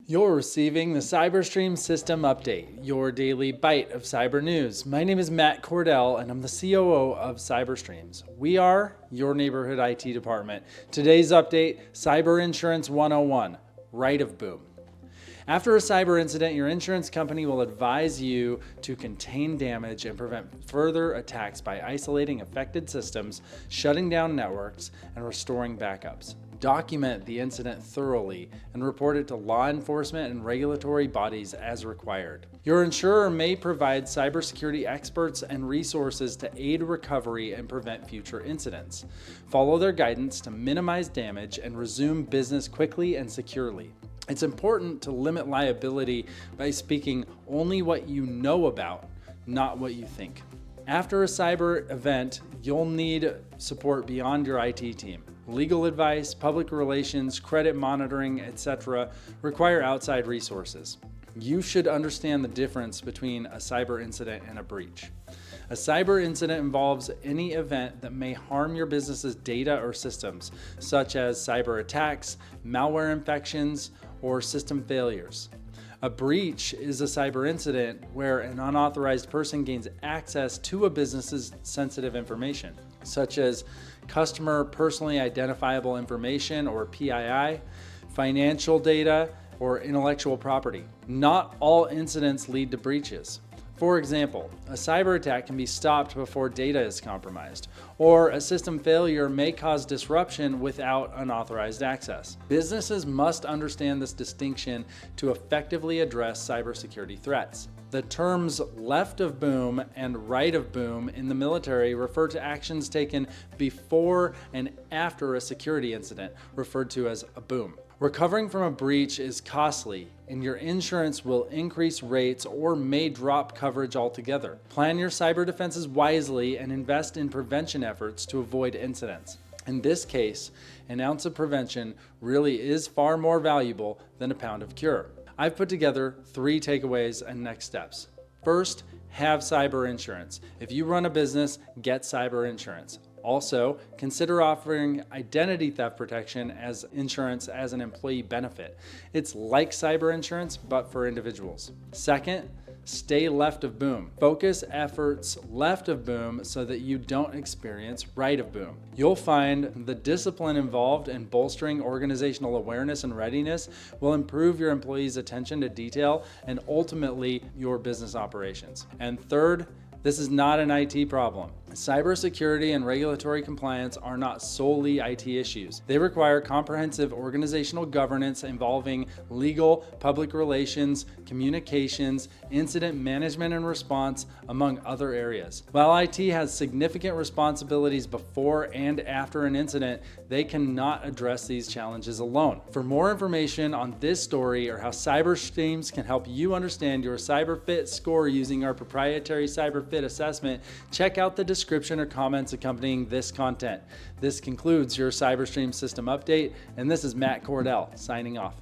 You're receiving the CyberStream System Update, your daily bite of cyber news. My name is Matt Cordell, and I'm the COO of CyberStreams. We are your neighborhood IT department. Today's update, Cyber Insurance 101, Right of Boom. After a cyber incident, your insurance company will advise you to contain damage and prevent further attacks by isolating affected systems, shutting down networks, and restoring backups. Document the incident thoroughly and report it to law enforcement and regulatory bodies as required. Your insurer may provide cybersecurity experts and resources to aid recovery and prevent future incidents. Follow their guidance to minimize damage and resume business quickly and securely. It's important to limit liability by speaking only what you know about, not what you think. After a cyber event, you'll need support beyond your IT team. Legal advice, public relations, credit monitoring, etc. require outside resources. You should understand the difference between a cyber incident and a breach. A cyber incident involves any event that may harm your business's data or systems, such as cyber attacks, malware infections, or system failures. A breach is a cyber incident where an unauthorized person gains access to a business's sensitive information, such as customer personally identifiable information or PII, financial data, or intellectual property. Not all incidents lead to breaches. For example, a cyber attack can be stopped before data is compromised, or a system failure may cause disruption without unauthorized access. Businesses must understand this distinction to effectively address cybersecurity threats. The terms left of boom and right of boom in the military refer to actions taken before and after a security incident, referred to as a boom. Recovering from a breach is costly, and your insurance will increase rates or may drop coverage altogether. Plan your cyber defenses wisely and invest in prevention efforts to avoid incidents. In this case, an ounce of prevention really is far more valuable than a pound of cure. I've put together 3 takeaways and next steps. First, have cyber insurance. If you run a business, get cyber insurance. Also, consider offering identity theft protection as insurance as an employee benefit. It's like cyber insurance, but for individuals. Second, stay left of boom. Focus efforts left of boom so that you don't experience right of boom. You'll find the discipline involved in bolstering organizational awareness and readiness will improve your employees' attention to detail and ultimately your business operations. And third, this is not an IT problem. Cybersecurity and regulatory compliance are not solely IT issues. They require comprehensive organizational governance involving legal, public relations, communications, incident management and response, among other areas. While IT has significant responsibilities before and after an incident, they cannot address these challenges alone. For more information on this story or how CyberStreams can help you understand your CyberFit score using our proprietary CyberFit assessment, check out the description or comments accompanying this content. This concludes your CyberStream System Update, and this is Matt Cordell signing off.